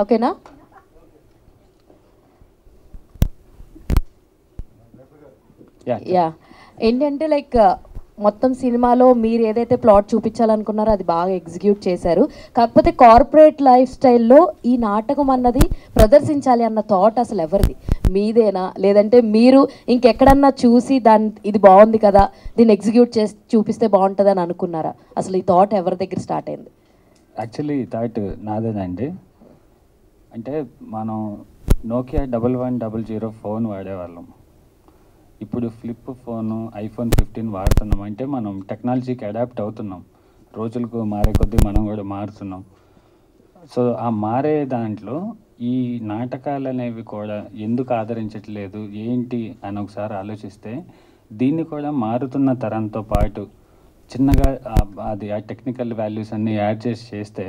ఓకేనా? యా, ఏంటంటే లైక్ మొత్తం సినిమాలో మీరు ఏదైతే ప్లాట్ చూపించాలనుకున్నారో అది బాగా ఎగ్జిక్యూట్ చేశారు. కాకపోతే కార్పొరేట్ లైఫ్ స్టైల్లో ఈ నాటకం అన్నది ప్రదర్శించాలి అన్న థాట్ అసలు ఎవరిది? మీదేనా, లేదంటే మీరు ఇంకెక్కడన్నా చూసి ఇది బాగుంది కదా, దీన్ని ఎగ్జిక్యూట్ చేసి చూపిస్తే బాగుంటుంది అని అనుకున్నారా? అసలు ఈ థాట్ ఎవరి దగ్గర స్టార్ట్ అయింది? యాక్చువల్లీ ఈ థాట్ నాదేనండి. అంటే మనం నోకియా 1100 ఫోన్ వాడేవాళ్ళం. ఇప్పుడు ఫ్లిప్ ఫోను, ఐఫోన్ 15 వాడుతున్నాం. అంటే మనం టెక్నాలజీకి అడాప్ట్ అవుతున్నాం. రోజులకు మారే కొద్దీ మనం కూడా మారుతున్నాం. సో ఆ మారే దాంట్లో ఈ నాటకాలు అనేవి కూడా ఎందుకు ఆదరించట్లేదు ఏంటి అని ఒకసారి ఆలోచిస్తే, దీన్ని కూడా మారుతున్న తరంతో పాటు చిన్నగా అది ఆ టెక్నికల్ వాల్యూస్ అన్నీ యాడ్ చేస్తే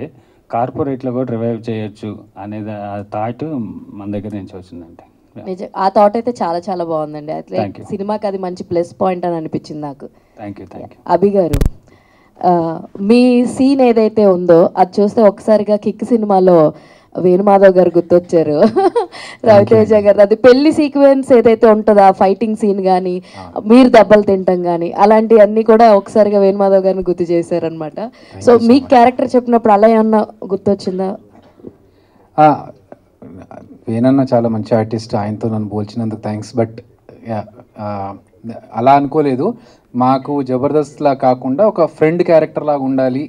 కార్పొరేట్లో కూడా రివైవ్ చేయొచ్చు అనేది ఆ థాట్ మన దగ్గర నుంచి వచ్చిందండి. నిజం, ఆ థాట్ అయితే చాలా చాలా బాగుందండి. అట్లే సినిమాకి అది మంచి ప్లస్ పాయింట్ అని అనిపించింది నాకు. Thank you. అభి గారు, మీ సీన్ ఏదైతే ఉందో అది చూస్తే ఒకసారిగా కిక్ సినిమాలో వేణుమాధవ్ గారు గుర్తొచ్చారు. రవితేజ గారు, అది పెళ్లి సీక్వెన్స్ ఏదైతే ఉంటుందో ఆ ఫైటింగ్ సీన్ కానీ, మీరు దెబ్బలు తింటాం కానీ, అలాంటివన్నీ కూడా ఒకసారిగా వేణుమాధవ్ గారిని గుర్తు చేశారనమాట. సో మీ క్యారెక్టర్ చెప్పినప్పుడు అలా ఏమన్నా గుర్తొచ్చిందా? వేణన్న చాలా మంచి ఆర్టిస్ట్, ఆయనతో నన్ను పోల్చినందుకు థ్యాంక్స్. బట్ అలా అనుకోలేదు. మాకు జబర్దస్త్లా కాకుండా ఒక ఫ్రెండ్ క్యారెక్టర్ లాగా ఉండాలి,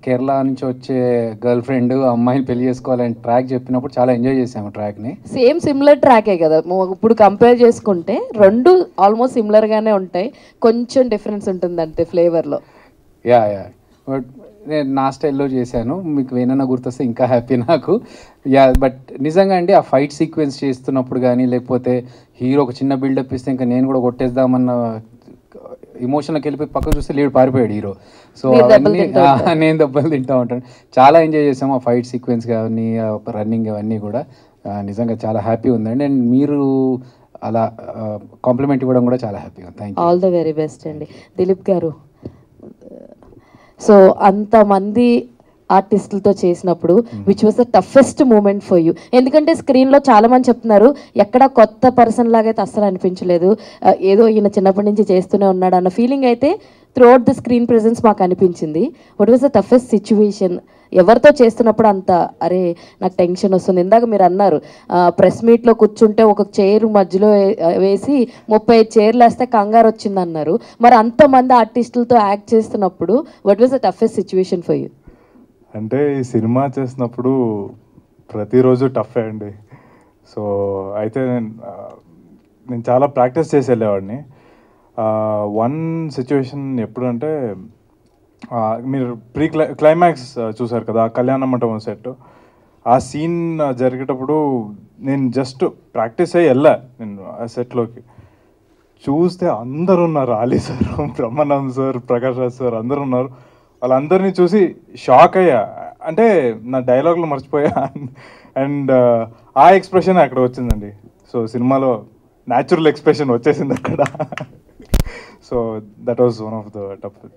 కేరళ నుంచి వచ్చే గర్ల్ ఫ్రెండ్ అమ్మాయిని పెళ్లి చేసుకోవాలని ట్రాక్ చెప్పినప్పుడు చాలా ఎంజాయ్ చేసాము ట్రాక్ని. సేమ్ సిమిలర్ ట్రాకే కదా, ఇప్పుడు కంపేర్ చేసుకుంటే రెండు ఆల్మోస్ట్ సిమిలర్గానే ఉంటాయి, కొంచెం డిఫరెన్స్ ఉంటుంది అంతే ఫ్లేవర్లో. యా బట్ నేను నా స్టైల్లో చేశాను. మీకు వేణన్న గుర్తొస్తే ఇంకా హ్యాపీ నాకు. బట్ నిజంగా అండి, ఆ ఫైట్ సీక్వెన్స్ చేస్తున్నప్పుడు కానీ, లేకపోతే హీరో ఒక చిన్న బిల్డప్ ఇస్తే ఇంకా నేను కూడా కొట్టేద్దామన్న ఎమోషన్కి వెళ్ళిపోయి పక్కకు చూస్తే లేడు, పారిపోయాడు హీరో. సో అవన్నీ నేను దెబ్బలు తింటూ ఉంటాను. చాలా ఎంజాయ్ చేసాము ఆ ఫైట్ సీక్వెన్స్ కానీ, రన్నింగ్ అవన్నీ కూడా. నిజంగా చాలా హ్యాపీ ఉందండి. అండ్ మీరు అలా కాంప్లిమెంట్ ఇవ్వడం కూడా చాలా హ్యాపీగా ఉంది. Thank you. All the very best అండి. దిలీప్ గారు, సో అంతమంది ఆర్టిస్టులతో చేసినప్పుడు which was the toughest moment for you? ఎందుకంటే స్క్రీన్లో చాలామంది చెప్తున్నారు ఎక్కడ కొత్త పర్సన్ లాగా అయితే అస్సలు అనిపించలేదు, ఏదో ఈయన చిన్నప్పటి నుంచి చేస్తూనే ఉన్నాడు అన్న ఫీలింగ్ అయితే త్రూఅవుట్ ద స్క్రీన్ ప్రెజెన్స్ మాకు అనిపించింది. What was the toughest situation? ఎవరితో చేస్తున్నప్పుడు అంత అరే నాకు టెన్షన్ వస్తుంది? ఇందాక మీరు అన్నారు ప్రెస్ మీట్లో కూర్చుంటే ఒక చైర్ మధ్యలో వేసి 35 చైర్లు వేస్తే కంగారు వచ్చింది అన్నారు. మరి అంతమంది ఆర్టిస్టులతో యాక్ట్ చేస్తున్నప్పుడు what was the toughest situation for you? అంటే ఈ సినిమా చేసినప్పుడు ప్రతిరోజు టఫే అండి. సో అయితే నేను చాలా ప్రాక్టీస్ చేసి వెళ్ళేవాడిని. వన్ సిచ్యువేషన్ ఎప్పుడు అంటే, మీరు క్లైమాక్స్ చూసారు కదా, కళ్యాణ మండపం సెట్, ఆ సీన్ జరిగేటప్పుడు నేను జస్ట్ ప్రాక్టీస్ అయ్యి వెళ్ళా నేను ఆ సెట్లోకి. చూస్తే అందరు ఉన్నారు, Ali sir, Brahmanand sir, Prakash Raj sir అందరు ఉన్నారు. వాళ్ళందరినీ చూసి షాక్ అయ్యా. అంటే నా డైలాగ్లో మర్చిపోయా. అండ్ ఆ ఎక్స్ప్రెషన్ అక్కడ వచ్చిందండి. సో సినిమాలో న్యాచురల్ ఎక్స్ప్రెషన్ వచ్చేసింది అక్కడ. So that was one of the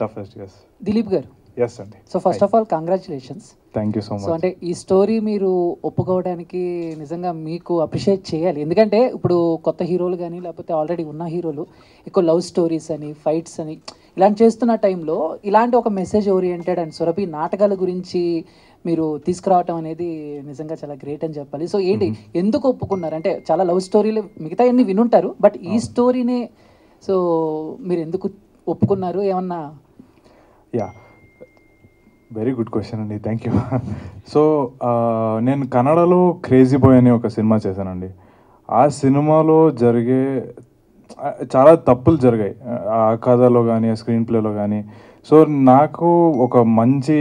toughest. Yes Dileep గారు. ఎస్ అండి. So first of all congratulations. Thank you so much. So అంటే ఈ స్టోరీ మీరు ఒప్పుకోవడానికి నిజంగా మీకు అప్రిషియేట్ చేయాలి. ఎందుకంటే ఇప్పుడు కొత్త హీరోలు కానీ లేకపోతే ఆల్రెడీ ఉన్న హీరోలు ఎక్కువ లవ్ స్టోరీస్ అని, ఫైట్స్ అని ఇలాంటి చేస్తున్న టైంలో ఇలాంటి ఒక మెసేజ్ ఓరియంటెడ్ అండ్ సురభి నాటకాల గురించి మీరు తీసుకురావటం అనేది నిజంగా చాలా గ్రేట్ అని చెప్పాలి. సో ఏంటి, ఎందుకు ఒప్పుకున్నారు? అంటే చాలా లవ్ స్టోరీలు మిగతా అన్ని వినుంటారు, బట్ ఈ స్టోరీనే సో మీరు ఎందుకు ఒప్పుకున్నారు? ఏమన్నా? యా, వెరీ గుడ్ క్వశ్చన్ అండి, థ్యాంక్ యూ. సో నేను కన్నడలో క్రేజీ బాయ్ అని ఒక సినిమా చేశానండి. ఆ సినిమాలో జరిగే చాలా తప్పులు జరిగాయి ఆ కథలో కానీ, ఆ స్క్రీన్ ప్లేలో కానీ. సో నాకు ఒక మంచి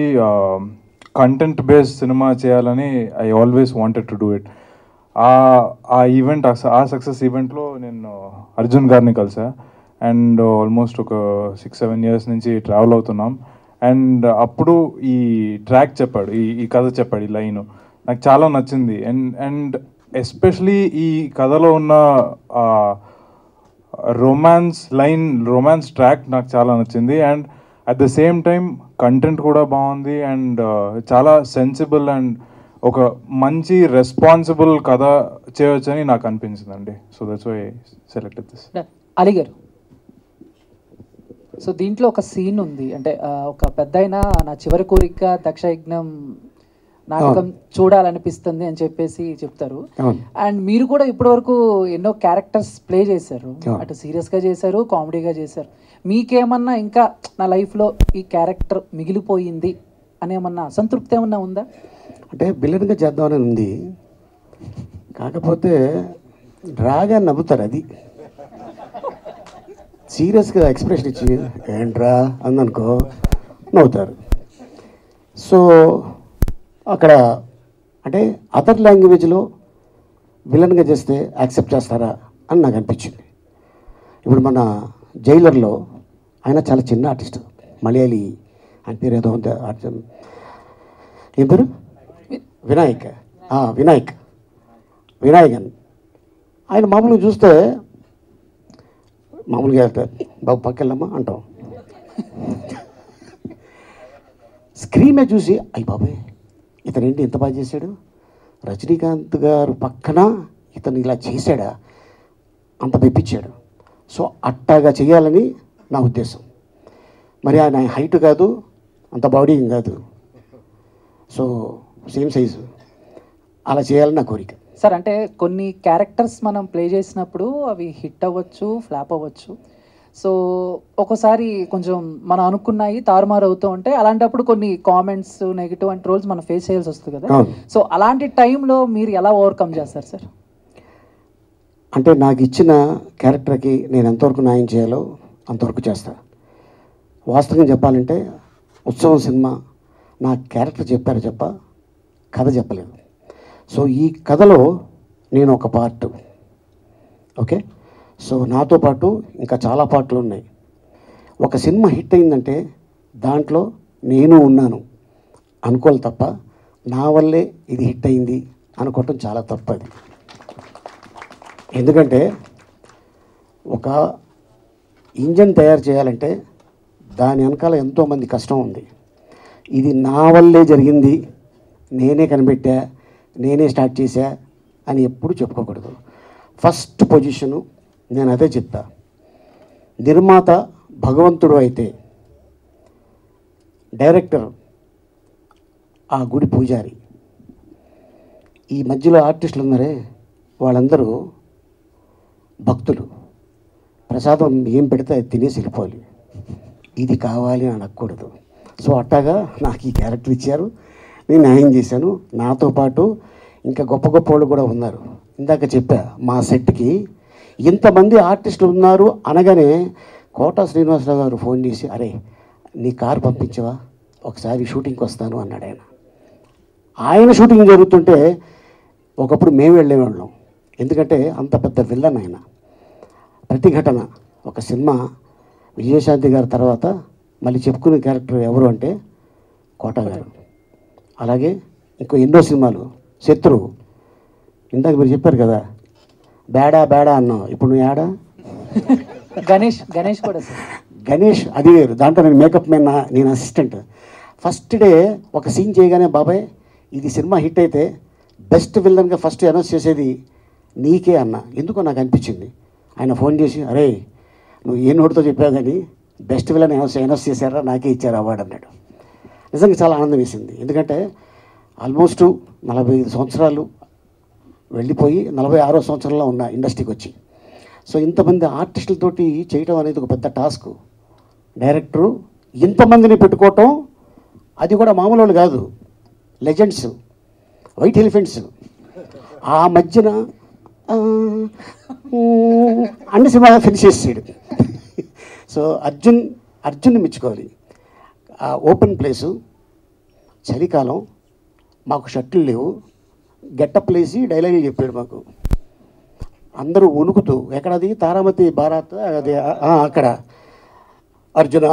కంటెంట్ బేస్డ్ సినిమా చేయాలని I always wanted to do it. ఆ ఈవెంట్, ఆ సక్సెస్ ఈవెంట్లో నేను అర్జున్ గారిని కలిసా. అండ్ ఆల్మోస్ట్ ఒక 6-7 ఇయర్స్ నుంచి ట్రావెల్ అవుతున్నాం. అండ్ అప్పుడు ఈ ట్రాక్ చెప్పాడు, ఈ కథ చెప్పాడు, ఈ లైన్ నాకు చాలా నచ్చింది. అండ్ ఎస్పెషలీ ఈ కథలో ఉన్న రొమాన్స్ ట్రాక్ నాకు చాలా నచ్చింది. And at the same time content కూడా బాగుంది. అండ్ చాలా సెన్సిబుల్ అండ్ ఒక మంచి రెస్పాన్సిబుల్ కథ చేయవచ్చని నాకు అనిపించిందండి. So that's why selected this. Ali గారు, సో దీంట్లో ఒక సీన్ ఉంది, అంటే ఒక పెద్దాయన నా చివరి కోరిక దక్షయజ్ఞం నాటకం చూడాలనిపిస్తుంది అని చెప్పేసి చెప్తారు. అండ్ మీరు కూడా ఇప్పటివరకు ఎన్నో క్యారెక్టర్స్ ప్లే చేశారు, అటు సీరియస్గా చేశారు, కామెడీగా చేశారు. మీకేమన్నా ఇంకా నా లైఫ్లో ఈ క్యారెక్టర్ మిగిలిపోయింది అనేమన్నా అసంతృప్తి ఏమన్నా ఉందా? అంటే విలన్గా చేద్దామని ఉంది, కాకపోతే రాగా నవ్వుతారు, అది సీరియస్గా ఎక్స్ప్రెషన్ ఇచ్చి ఏంట్రా అందనుకో నవ్వుతారు. సో అక్కడ అంటే అదర్ లాంగ్వేజ్లో విలన్గా చేస్తే యాక్సెప్ట్ చేస్తారా అని నాకు అనిపించింది. ఇప్పుడు మన జైలర్లో ఆయన చాలా చిన్న ఆర్టిస్ట్, మలయాళీ, ఆయన పేరు ఏదో ఉంది, ఏం పేరు, వినాయక్ వినాయకన్. ఆయన మామూలుగా చూస్తే మామూలుగా వెళ్తారు, బాబు పక్కెళ్ళమ్మా అంటాం. స్క్రీన్ మీద చూసి అయ్యి బాబాయ్ ఇతను ఏంటి ఇంత బాగా చేశాడు, రజనీకాంత్ గారు పక్కన ఇతను ఇలా చేశాడా, అంత మెప్పించాడు. సో అట్టాగా చేయాలని నా ఉద్దేశం. మరి ఆయన హైట్ కాదు, అంత బాడీ కాదు, సో సేమ్ సైజు, అలా చేయాలని నా కోరిక. సార్, అంటే కొన్ని క్యారెక్టర్స్ మనం ప్లే చేసినప్పుడు అవి హిట్ అవ్వచ్చు, ఫ్లాప్ అవ్వచ్చు. సో ఒక్కోసారి కొంచెం మనం అనుకున్నాయి తారుమారు అవుతూ ఉంటే అలాంటప్పుడు కొన్ని కామెంట్స్, నెగిటివ్ అండ్ ట్రోల్స్ మనం ఫేస్ చేయాల్సి వస్తుంది కదా. సో అలాంటి టైంలో మీరు ఎలా ఓవర్కమ్ చేస్తారు సార్? అంటే నాకు ఇచ్చిన క్యారెక్టర్కి నేను ఎంతవరకు న్యాయం చేయాలో అంతవరకు చేస్తా. వాస్తవంగా చెప్పాలంటే ఉత్సవం సినిమా నా క్యారెక్టర్ చెప్పారు చెప్ప, కథ చెప్పలేదు. సో ఈ కథలో నేను ఒక పార్ట్, ఓకే. సో నాతో పాటు ఇంకా చాలా పార్ట్లు ఉన్నాయి. ఒక సినిమా హిట్ అయిందంటే దాంట్లో నేను ఉన్నాను అనుకోవాలి తప్ప నా వల్లే ఇది హిట్ అయింది అనుకోవటం చాలా తప్పది. ఎందుకంటే ఒక ఇంజన్ తయారు చేయాలంటే దాని వెనకాల ఎంతోమంది కష్టం ఉంది. ఇది నా వల్లే జరిగింది, నేనే కనిపెట్టా, నేనే స్టార్ట్ చేశా అని ఎప్పుడు చెప్పుకోకూడదు. ఫస్ట్ పొజిషను నేను అదే చెప్తా. నిర్మాత భగవంతుడు అయితే డైరెక్టర్ ఆ గుడి పూజారి. ఈ మధ్యలో ఆర్టిస్టులు ఉన్నారే వాళ్ళందరూ భక్తులు. ప్రసాదం ఏం పెడితే అది తినేసి వెళ్ళిపోవాలి, ఇది కావాలి అని అనకూడదు. సో అట్టాగా నాకు ఈ క్యారెక్టర్ ఇచ్చారు, నేను న్యాయం చేశాను. నాతో పాటు ఇంకా గొప్ప గొప్ప వాళ్ళు కూడా ఉన్నారు. ఇందాక చెప్పా మా సెట్కి ఇంతమంది ఆర్టిస్టులు ఉన్నారు అనగానే కోట శ్రీనివాసరావు గారు ఫోన్ చేసి అరే నీ కారు పంపించవా, ఒకసారి షూటింగ్కి వస్తాను అన్నాడు. ఆయన షూటింగ్ జరుగుతుంటే ఒకప్పుడు మేము వెళ్ళేవాళ్ళం, ఎందుకంటే అంత పెద్ద విల్లన్ ఆయన. ప్రతిఘటన ఒక సినిమా విజయశాంతి గారి తర్వాత మళ్ళీ చెప్పుకునే క్యారెక్టర్ ఎవరు అంటే కోట గారు. అలాగే ఇంకో ఎన్నో సినిమాలు, శత్రువు, ఇందాక మీరు చెప్పారు కదా బేడా బేడా అన్నావు, ఇప్పుడు నువ్వు యాడా గణేష్ కూడా సార్. గణేష్ అది వేరు, దాంట్లో నేను మేకప్ మ్యాన్, నేను అసిస్టెంట్. ఫస్ట్ డే ఒక సీన్ చేయగానే బాబాయ్ ఇది సినిమా హిట్ అయితే బెస్ట్ విల్లన్గా ఫస్ట్ అనౌన్స్ చేసేది నీకే అన్న. ఎందుకో నాకు అనిపించింది. ఆయన ఫోన్ చేసి అరే నువ్వు ఏ నోటితో చెప్పావు కానీ బెస్ట్ విలన్ అనౌన్స్ చేశారా, నాకే ఇచ్చారు అవార్డు అన్నాడు. నిజంగా చాలా ఆనందం వేసింది. ఎందుకంటే ఆల్మోస్ట్ 45 సంవత్సరాలు వెళ్ళిపోయి 46వ సంవత్సరంలో ఉన్న ఇండస్ట్రీకి వచ్చి, సో ఇంతమంది ఆర్టిస్టులతోటి చేయటం అనేది ఒక పెద్ద టాస్క్. డైరెక్టరు ఇంతమందిని పెట్టుకోవటం అది కూడా మామూలు వాళ్ళు కాదు, లెజెండ్స్, వైట్ ఎలిఫెంట్స్. ఆ మధ్యన అన్ని సినిమా ఫినిష్ చేసాడు. సో అర్జున్ని మెచ్చుకోవాలి. ఆ ఓపెన్ ప్లేసు, చలికాలం, మాకు షర్ట్లు లేవు, గెట్టప్ లేసి డైలాగులు చెప్పాడు మాకు. అందరూ వణుకుతూ ఎక్కడది తారామతి భారత్ అది అక్కడ అర్జున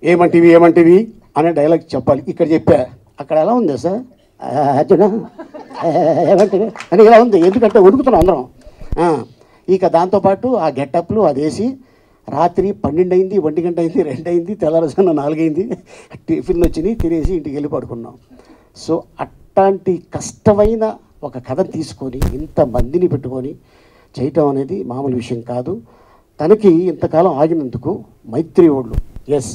ఏమంటివి అనే డైలాగ్ చెప్పాలి. ఇక్కడ చెప్పా, అక్కడ ఎలా ఉంది సార్ అర్జున ఏమంటివి అని ఇలా ఉంది, ఎందుకంటే వణుకుతున్నాం అందరం. ఇక దాంతోపాటు ఆ గెట్టప్లు అది వేసి రాత్రి 12 అయింది, 1 గంట అయింది, 2 అయింది, తెల్లవారుజామున 4 అయింది, టిఫిన్ వచ్చినాయి, తినేసి ఇంటికి వెళ్ళి పడుకున్నాం. సో ఇట్లాంటి కష్టమైన ఒక కథ తీసుకొని ఇంతమందిని పెట్టుకొని చేయటం అనేది మామూలు విషయం కాదు. తనకి ఇంతకాలం ఆగినందుకు మైత్రి వాళ్ళు ఎస్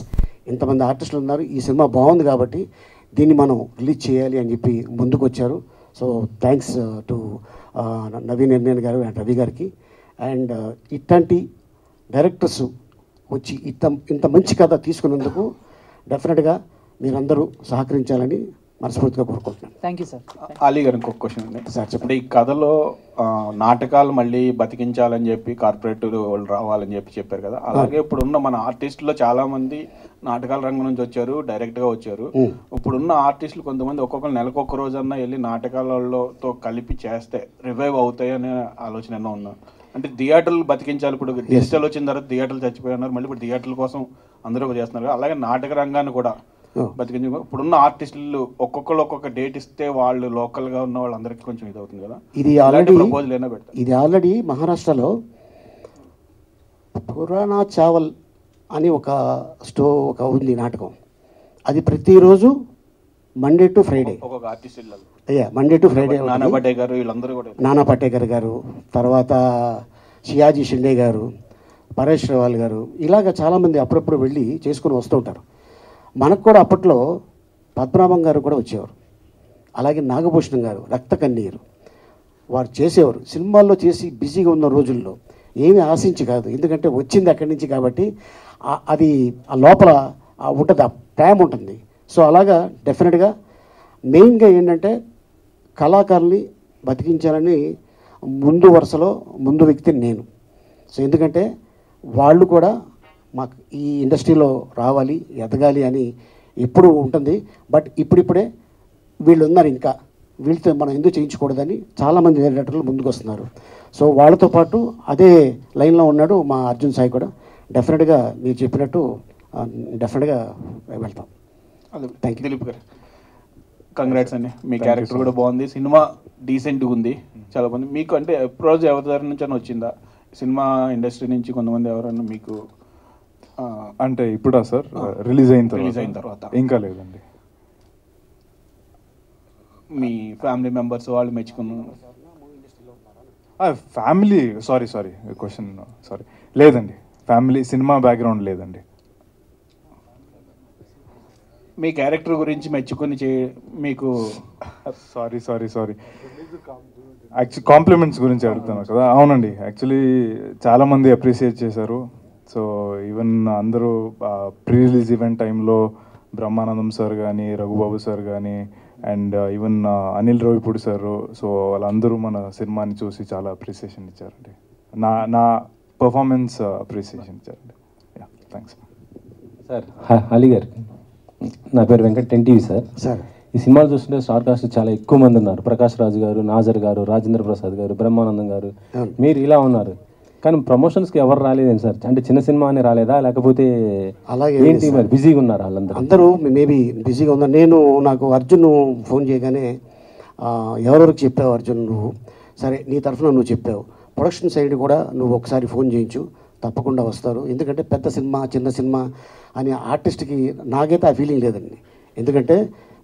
ఇంతమంది ఆర్టిస్టులు ఉన్నారు, ఈ సినిమా బాగుంది కాబట్టి దీన్ని మనం రిలీజ్ చేయాలి అని చెప్పి ముందుకు వచ్చారు. సో థ్యాంక్స్ టు నవీన్ నిర్ణయన్ గారు అండ్ రవి గారికి. అండ్ ఇట్లాంటి డైరెక్టర్స్ వచ్చి ఇంత మంచి కథ తీసుకున్నందుకు డెఫినెట్గా మీరందరూ సహకరించాలని మనస్ఫూర్తిగా కోరుకుంటున్నాను. Thank you sir. అలీ గారు ఇంకొక క్వశ్చన్ ఉంది సార్ చెప్పండి. అంటే ఈ కథలో నాటకాలు మళ్ళీ బతికించాలని చెప్పి కార్పొరేట్ వాళ్ళు రావాలని చెప్పారు కదా, అలాగే ఇప్పుడున్న మన ఆర్టిస్టులో చాలా మంది నాటకాల రంగం నుంచి వచ్చారు, డైరెక్ట్గా వచ్చారు. ఇప్పుడున్న ఆర్టిస్టులు కొంతమంది ఒక్కొక్కరు నెలకు ఒక్క రోజన్నా వెళ్ళి నాటకాలతో కలిపి చేస్తే రివైవ్ అవుతాయి అనే ఆలోచన ఎన్నో ఉన్నా. అంటే థియేటర్లు బతికించాలి, ఇప్పుడు డిజిటల్ వచ్చిన తర్వాత థియేటర్లు చచ్చిపోయినారు, మళ్ళీ ఇప్పుడు థియేటర్ల కోసం అందరూ చేస్తున్నారు. అలాగే నాటక రంగాన్ని కూడా బతికించి ఇప్పుడున్న ఆర్టిస్టులు ఒక్కొక్కరు ఒక్కొక్క డేట్ ఇస్తే వాళ్ళు లోకల్గా ఉన్న వాళ్ళందరికీ కొంచెం ఇది అవుతుంది కదా. ఇది ఆల్రెడీ మహారాష్ట్రలో పురాణా చావల్ అని ఒక ఉంది నాటకం. అది ప్రతిరోజు మండే టు ఫ్రైడే ఒక్కొక్క ఆర్టిస్ట్ అయ్యా మండే టు ఫ్రైడే. నానా పటేకర్ వీళ్ళందరూ కూడా, నానా పటేకర్ గారు, తర్వాత షియాజీ షిండే గారు, పరేష్ రావాల్ గారు, ఇలాగ చాలామంది అప్పుడప్పుడు వెళ్ళి చేసుకుని వస్తూ ఉంటారు. మనకు కూడా అప్పట్లో పద్మనాభం గారు కూడా వచ్చేవారు, అలాగే నాగభూషణం గారు, రక్త కన్నీరు వారు చేసేవారు. సినిమాల్లో చేసి బిజీగా ఉన్న రోజుల్లో ఏమీ ఆశించి కాదు, ఎందుకంటే వచ్చింది అక్కడి నుంచి కాబట్టి అది ఆ లోపల ఉంటుంది, ఆ ప్రేమ ఉంటుంది. సో అలాగా డెఫినెట్గా మెయిన్గా ఏంటంటే కళాకారుల్ని బతికించాలని ముందు వరుసలో ముందు వ్యక్తిని నేను. సో ఎందుకంటే వాళ్ళు కూడా మాకు ఈ ఇండస్ట్రీలో రావాలి, ఎదగాలి అని ఎప్పుడు ఉంటుంది. బట్ ఇప్పుడిప్పుడే వీళ్ళు ఉన్నారు, ఇంకా వీళ్ళతో మనం ఎందుకు చేయించకూడదని చాలామంది డైరెక్టర్లు ముందుకు వస్తున్నారు. సో వాళ్ళతో పాటు అదే లైన్లో ఉన్నాడు మా అర్జున్ సాయి కూడా. డెఫినెట్గా మీరు చెప్పినట్టు డెఫినెట్గా వెళ్తాం. Thank you. దిలీప్ గారు కంగ్రాట్స్ అండి, మీ క్యారెక్టర్ కూడా బాగుంది, సినిమా డీసెంట్గా ఉంది. చాలా మంది మీకు అంటే అప్రోచ్ ఎవరి దగ్గర నుంచి అని వచ్చిందా, సినిమా ఇండస్ట్రీ నుంచి కొంతమంది ఎవరన్నా మీకు? అంటే ఇప్పుడా సార్ రిలీజ్ అయిన తర్వాత ఇంకా లేదండి. మీ ఫ్యామిలీ మెంబర్స్ వాళ్ళు మెచ్చుకున్నారు? ఫ్యామిలీ సారీ క్వశ్చన్ సారీ లేదండి, ఫ్యామిలీ సినిమా బ్యాక్గ్రౌండ్ లేదండి. మీ క్యారెక్టర్ గురించి మెచ్చుకొని మీకు సారీ యాక్చువల్లీ కాంప్లిమెంట్స్ గురించి అడుగుతున్నాను కదా. అవునండి, యాక్చువల్లీ చాలామంది అప్రిషియేట్ చేశారు. సో ఈవెన్ అందరూ ప్రీ రిలీజ్ ఈవెంట్ టైంలో బ్రహ్మానందం సార్ కానీ, రఘుబాబు సార్ కానీ, and even Anil Ravipudi sir, so వాళ్ళందరూ మన సినిమాని చూసి చాలా అప్రిసియేషన్ ఇచ్చారండి. నా పర్ఫార్మెన్స్ అప్రిసియేషన్ ఇచ్చారండి. Yeah thanks sir. Ali garu, నా పేరు వెంకట్, 10TV సార్. సార్ ఈ సినిమాలు చూస్తుంటే స్టార్ కాస్ట్ చాలా ఎక్కువ మంది ఉన్నారు. ప్రకాష్ రాజు గారు, నాజర్ గారు, రాజేంద్ర ప్రసాద్ గారు, బ్రహ్మానందం గారు, మీరు ఇలా ఉన్నారు. కానీ ప్రమోషన్స్కి ఎవరు రాలేదేంటి సార్? అంటే చిన్న సినిమా అని రాలేదా, లేకపోతే అలాగే ఏంటి మరి బిజీగా ఉన్నారు వాళ్ళందరూ? అందరూ మేబీ బిజీగా ఉన్నారు. నాకు అర్జున్ ఫోన్ చేయగానే ఎవరెవరికి చెప్పావు అర్జున్ నువ్వు, సరే నీ తరఫున నువ్వు చెప్పావు, ప్రొడక్షన్ సైడ్ కూడా నువ్వు ఒకసారి ఫోన్ చేయించు, తప్పకుండా వస్తారు. ఎందుకంటే పెద్ద సినిమా చిన్న సినిమా అని ఆర్టిస్ట్కి నాకైతే ఆ ఫీలింగ్ లేదండి. ఎందుకంటే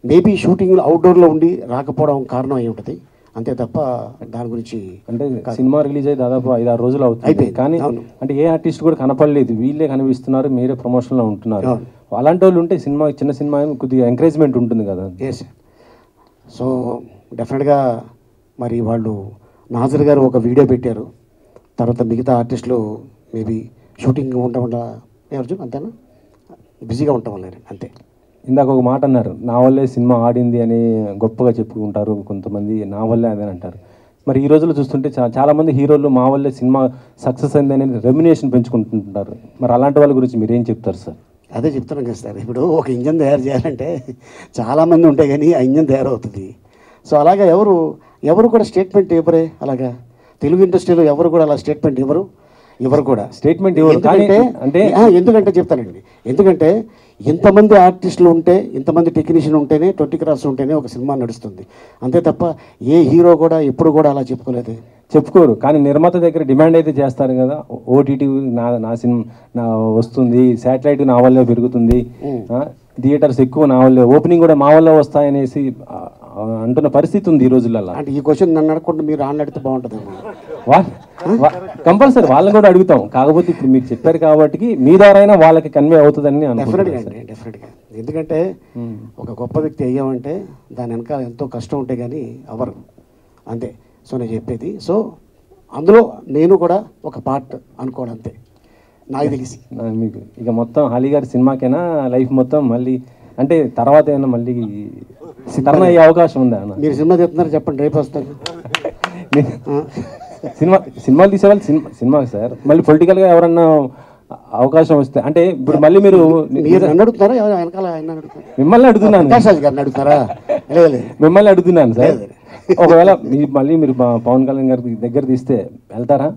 మేబీ షూటింగ్ అవుట్డోర్లో ఉండి రాకపోవడం కారణం అయి ఉంటుంది, అంతే తప్ప దాని గురించి. అంటే సినిమా రిలీజ్ అయ్యి దాదాపు 5-6 రోజులు అవుతుంది, కానీ అంటే ఏ ఆర్టిస్ట్ కూడా కనపడలేదు, వీళ్ళే కనిపిస్తున్నారు, మీరే ప్రమోషన్లో ఉంటున్నారు. అలాంటి వాళ్ళు ఉంటే సినిమా చిన్న సినిమా కొద్దిగా ఎంకరేజ్మెంట్ ఉంటుంది కదా. ఎస్. సో డెఫినెట్గా మరి వాళ్ళు నాజర్ గారు ఒక వీడియో పెట్టారు, తర్వాత మిగతా ఆర్టిస్టులు మేబీ షూటింగ్ ఉండకుండా అర్జున్ అంతేనా బిజీగా ఉంటాం వల్ల అంతే. ఇందాక ఒక మాట అన్నారు, నా వల్లే సినిమా ఆడింది అని గొప్పగా చెప్పుకుంటారు కొంతమంది, నా వల్లే అదే అంటారు. మరి ఈ రోజుల్లో చూస్తుంటే చాలామంది హీరోలు మా వల్లే సినిమా సక్సెస్ అయింది అని రెమ్యునేషన్ పెంచుకుంటుంటారు. మరి అలాంటి వాళ్ళ గురించి మీరు ఏం చెప్తారు సార్? అదే చెప్తున్నాం కదా సార్, ఇప్పుడు ఒక ఇంజన్ తయారు చేయాలంటే చాలామంది ఉంటాయి కానీ ఆ ఇంజన్ తయారవుతుంది. సో అలాగా ఎవరు కూడా స్టేట్మెంట్ ఇవ్వరే, అలాగా తెలుగు ఇండస్ట్రీలో ఎవరు కూడా అలా స్టేట్మెంట్ ఎవరు కూడా స్టేట్మెంట్ ఇవ్వరు. ఎందుకంటే చెప్తానండి, ఎందుకంటే ఇంతమంది ఆర్టిస్టులు ఉంటే, ఇంతమంది టెక్నీషియన్ ఉంటేనే, 20 క్రాఫ్ట్స్ ఉంటేనే ఒక సినిమా నడుస్తుంది, అంతే తప్ప ఏ హీరో కూడా ఎప్పుడు కూడా అలా చెప్పుకోరు. కానీ నిర్మాత దగ్గర డిమాండ్ అయితే చేస్తారు కదా, ఓటీటీ నా సినిమా వస్తుంది, శాటిలైట్ నా వల్లే పెరుగుతుంది, థియేటర్స్ ఎక్కువ నా వల్లే, ఓపెనింగ్ కూడా మా వల్ల వస్తాయనేసి అంటున్న పరిస్థితి ఉంది ఈ రోజులలో. అంటే ఈ క్వశ్చన్ నన్ను అడగకుండా మీరు ఆన్ అడిగితే బాగుంటుందేమో. కంపల్సరీ వాళ్ళని కూడా అడుగుతాం. కాకపోతే ఇప్పుడు మీరు చెప్పారు కాబట్టి మీ ద్వారా అయినా వాళ్ళకి కన్వే అవుతుందని డెఫినెట్గా అండి, డెఫినెట్గా. ఎందుకంటే ఒక గొప్ప వ్యక్తి అయ్యామంటే దాని వెనకాల ఎంతో కష్టం ఉంటే కానీ అవరు, అంతే. సో నేను చెప్పేది, సో అందులో నేను కూడా ఒక పార్ట్ అనుకోవడం అంతే నాకు తెలిసి. మీకు ఇక మొత్తం అలీ గారి సినిమాకైనా లైఫ్ మొత్తం మళ్ళీ అంటే తర్వాత ఏమైనా మళ్ళీ టర్న్ అయ్యే అవకాశం ఉందా అన్న? మీరు సినిమా చెప్తున్నారు చెప్పండి, రేపు వస్తాను. సినిమాలు తీసేవాళ్ళు సినిమాకి సార్, మళ్ళీ పొలిటికల్గా ఎవరన్నా అవకాశం వస్తే అంటే ఇప్పుడు మళ్ళీ మీరు నన్ను అడుగుతారా వెనకాల ఆయన అడుగుతారు? మిమ్మల్ని అడుగుతున్నాను. గారిని అడుగుతారా? మిమ్మల్ని అడుగుతున్నాను సార్. ఒకవేళ మళ్ళీ మీరు పవన్ కళ్యాణ్ గారి దగ్గర తీస్తే వెళ్తారా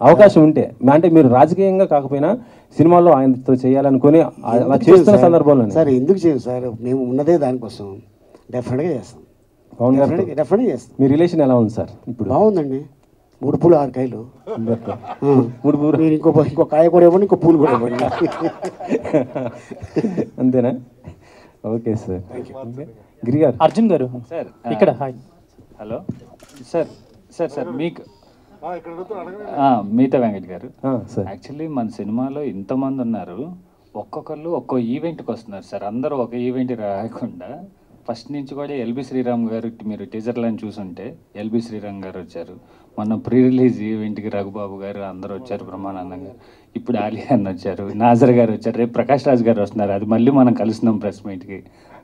అవకాశం ఉంటే? అంటే మీరు రాజకీయంగా కాకపోయినా సినిమాలో ఆయనతో చేయాలనుకుని అలా చేస్తున్న సందర్భంలో. సార్ ఎందుకు చేయం సార్, మేము ఉన్నదే దానికోసం. డెఫినెట్గా చేస్తాం, పవన్ గారు డెఫినెట్గా చేస్తాం. మీ రిలేషన్ ఎలా ఉంది సార్ ఇప్పుడు? బాగుందండి, 3 పూలు 6 కాయలు. 3 పూలు మీరు ఇంకో కాయ కూడా ఇవ్వండి, ఇంకో పూలు కూడా ఇవ్వండి. అంతేనా? Okay sir. గిరి గారు. అర్జున్ గారు సార్ ఇక్కడ. Hi. Hello sir. Sir sir మీకు మిగతా వెంకట్ గారు, యాక్చువల్లీ మన సినిమాలో ఇంతమంది ఉన్నారు, ఒక్కొక్కళ్ళు ఒక్కో ఈవెంట్కి వస్తున్నారు సార్. అందరూ ఒక ఈవెంట్ రాకుండా ఫస్ట్ నుంచి కూడా ఎల్బి శ్రీరామ్ గారు, మీరు టీజర్లను చూసుంటే ఎల్బి శ్రీరామ్ గారు వచ్చారు, మొన్న ప్రీ రిలీజ్ ఈవెంట్కి రఘుబాబు గారు అందరూ వచ్చారు బ్రహ్మానందం గారు, ఇప్పుడు ఆలీ అన్న వచ్చారు, నాజర్ గారు వచ్చారు, రేపు ప్రకాష్ రాజ్ గారు వస్తున్నారు, అది మళ్ళీ మనం కలుస్తున్నాం ప్రెస్ మీట్కి.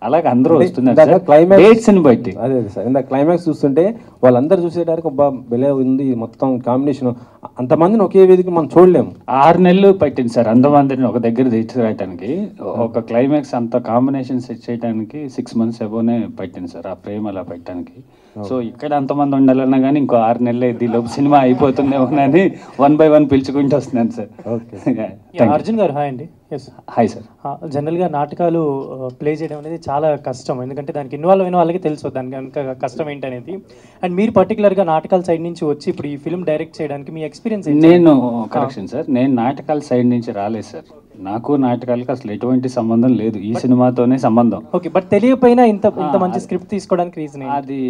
అలాగే అందరూ వస్తున్నారు క్లైమాక్స్ని బట్టి. అదే సార్, ఇంత క్లైమాక్స్ చూస్తుంటే వాళ్ళందరూ చూసేటానికి బెలే ఉంది మొత్తం కాంబినేషన్. అంతమందిని ఒకే వేదిక మనం చూడలేము. 6 నెలలు పట్టింది సార్ అంతమందిని ఒక దగ్గర తీసుకురావడానికి. ఒక క్లైమాక్స్ అంత కాంబినేషన్ సెట్ చేయడానికి 6 months అబోనే పట్టింది సార్ ఆ ఫ్రేమ్ అలా పెట్టడానికి. సో ఇక్కడ అంతమంది ఉండాలన్నా కానీ ఇంకో 6 నెలలు అయింది, లోపు సినిమా అయిపోతుందేమోనని 1 by 1 పిలుచుకుంటూ వస్తున్నాను సార్. అర్జున్ గారు హాయ్ అండి. Yes hi sir. జనరల్గా నాటకాలు ప్లే చేయడం అనేది చాలా కష్టం, ఎందుకంటే దానికి ఇన్వాల్వ్ అయిన వాళ్ళకి తెలుసు దానికి కనుక కష్టం ఏంటనేది. అండ్ మీరు పర్టికులర్గా నాటకాల సైడ్ నుంచి వచ్చి ఇప్పుడు ఈ ఫిల్మ్ డైరెక్ట్ చేయడానికి మీ ఎక్స్పీరియన్స్? నేను కరెక్షన్ సార్, నేను నాటకాల సైడ్ నుంచి రాలేదు సార్. నాకు నాటకాలకు అసలు ఎటువంటి సంబంధం లేదు, ఈ సినిమాతోనే సంబంధం. ఓకే, బట్ తెలియకపోయినా ఇంత మంచి స్క్రిప్ట్ తీసుకోవడానికి రీజన్ అది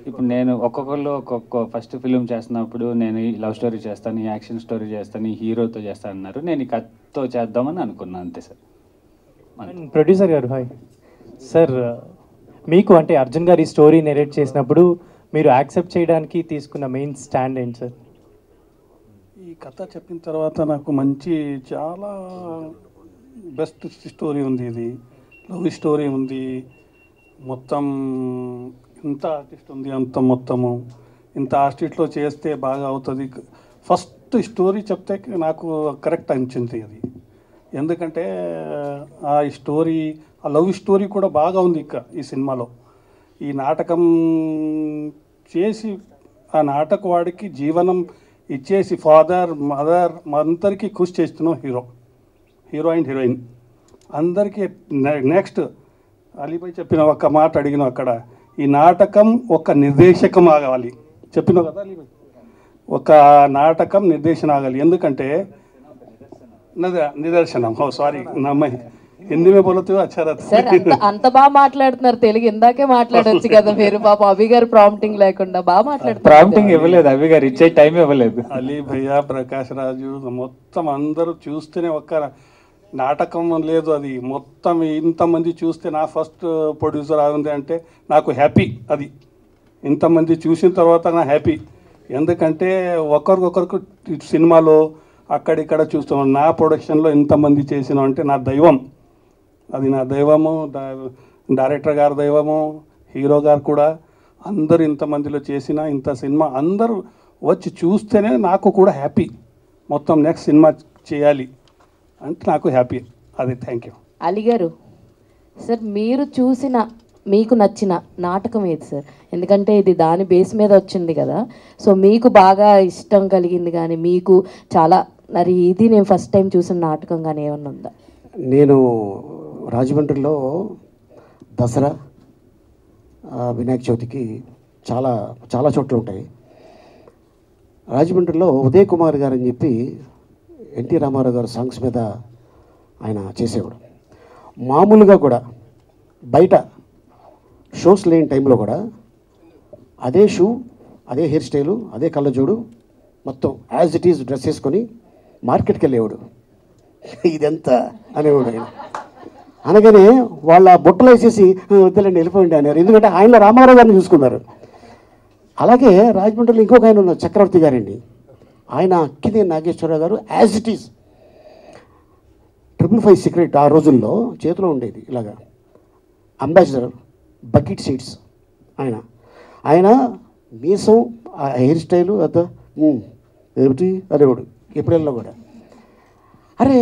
ఇప్పుడు నేను ఒక్కొక్కళ్ళు ఒక్కొక్క ఫస్ట్ ఫిల్మ్ చేస్తున్నప్పుడు నేను ఈ లవ్ స్టోరీ చేస్తాను, ఈ యాక్షన్ స్టోరీ చేస్తాను, ఈ హీరోతో చేస్తాను అన్నారు, నేను ఈ కథతో చేద్దామని అనుకున్నాను అంతే సార్. ప్రొడ్యూసర్ గారు హాయ్ సార్. మీకు అంటే అర్జున్ గారు ఈ స్టోరీ నెరేట్ చేసినప్పుడు మీరు యాక్సెప్ట్ చేయడానికి తీసుకున్న మెయిన్ స్టాండ్ ఏంటి సార్? ఈ కథ చెప్పిన తర్వాత నాకు మంచి చాలా బెస్ట్ స్టోరీ ఉంది, ఇది లవ్ స్టోరీ ఉంది, మొత్తం ఇంత ఆర్టిస్ట్ ఉంది, అంత మొత్తము ఇంత ఆర్టిస్ట్లో చేస్తే బాగా అవుతుంది. ఫస్ట్ స్టోరీ చెప్తే నాకు కరెక్ట్ అనిపించింది అది, ఎందుకంటే ఆ స్టోరీ ఆ లవ్ స్టోరీ కూడా బాగా ఉంది ఇక ఈ సినిమాలో. ఈ నాటకం చేసి ఆ నాటక వాడికి జీవనం ఇచ్చేసి ఫాదర్ మదర్ అందరికీ కృషి చేస్తున్నాం హీరో అండ్ హీరోయిన్ అందరికీ. నెక్స్ట్ అలీభాయ్ చెప్పిన ఒక మాట అడిగిన అక్కడ, ఈ నాటకం ఒక నిర్దేశకం ఆగాలి చెప్పినావు కదా అలీభాయ్, ఒక నాటకం నిర్దేశన ఆగాలి. ఎందుకంటే నిదర్శనం సారీ నా అమ్మాయి హిందీ మే బోలతే అచ్చా రహతా. సార్ అంత బాగా మాట్లాడుతున్నారు తెలుగు, ఇందాకే మాట్లాడొచ్చు కదా మీరు. పాప అభి గారు ప్రాంప్టింగ్ లేకుండా బాగా మాట్లాడుతున్నారు. ప్రాంప్టింగ్ ఇవ్వలేదు అభి గారు, ఇచ్చే టైం ఇవ్వలేదు. అలీ భయ్యా, ప్రకాష్ రాజు మొత్తం అందరూ చూస్తేనే ఒక్క నాటకం లేదు, అది మొత్తం ఇంతమంది చూస్తే నా ఫస్ట్ ప్రొడ్యూసర్ ఆగింది అంటే నాకు హ్యాపీ. అది ఇంతమంది చూసిన తర్వాత నా హ్యాపీ, ఎందుకంటే ఒకరికొకరికి సినిమాలో అక్కడిక్కడ చూస్తున్నాం, నా ప్రొడక్షన్లో ఇంతమంది చేసినాం అంటే నా దైవం, అది నా దైవము, డైరెక్టర్ గారి దైవము, హీరో గారు కూడా అందరూ ఇంతమందిలో చేసిన ఇంత సినిమా అందరూ వచ్చి చూస్తేనే నాకు కూడా హ్యాపీ, మొత్తం నెక్స్ట్ సినిమా చేయాలి అంటే నాకు హ్యాపీ. అది థ్యాంక్ యూ. అలీ గారు సార్, మీరు చూసిన మీకు నచ్చిన నాటకం ఏది సార్? ఎందుకంటే ఇది దాని బేస్ మీద వచ్చింది కదా, సో మీకు బాగా ఇష్టం కలిగింది కానీ మీకు చాలా మరి ఇది నేను ఫస్ట్ టైం చూసిన నాటకం కానీ ఏమన్నా ఉందా? నేను రాజమండ్రిలో దసరా వినాయక చవితికి చాలా చాలా చోట్ల ఉంటాయి. రాజమండ్రిలో ఉదయ్ కుమార్ గారు అని చెప్పి ఎన్టీ రామారావు గారు సాంగ్స్ మీద ఆయన చేసేవాడు. మామూలుగా కూడా బయట షోస్ లేని టైంలో కూడా అదే షూ, అదే హెయిర్ స్టైలు, అదే కళ్ళజోడు, మొత్తం యాజ్ ఇట్ ఈజ్ డ్రెస్ వేసుకొని మార్కెట్కి వెళ్ళేవాడు. ఇదెంత అనేవాడు ఆయన. అనగానే వాళ్ళ బుట్టలు వేసేసి వద్దులండి వెళ్ళిపోయింది అన్నారు. ఎందుకంటే ఆయన రామారావు గారిని చూసుకున్నారు. అలాగే రాజమండ్రిలో ఇంకొక ఆయన ఉన్నారు, చక్రవర్తి గారండి. ఆయన అక్కినే నాగేశ్వరరావు గారు యాజ్ ఇట్ ఈజ్ 555 సిగరెట్ ఆ రోజుల్లో చేతిలో ఉండేది ఇలాగా, అంబాసిడర్, బకెట్ సీట్స్. ఆయన మీసం, ఆ హెయిర్ స్టైలు అంతా ఏమిటి అనేవాడు ఎప్పుడెల్లో కూడా. అరే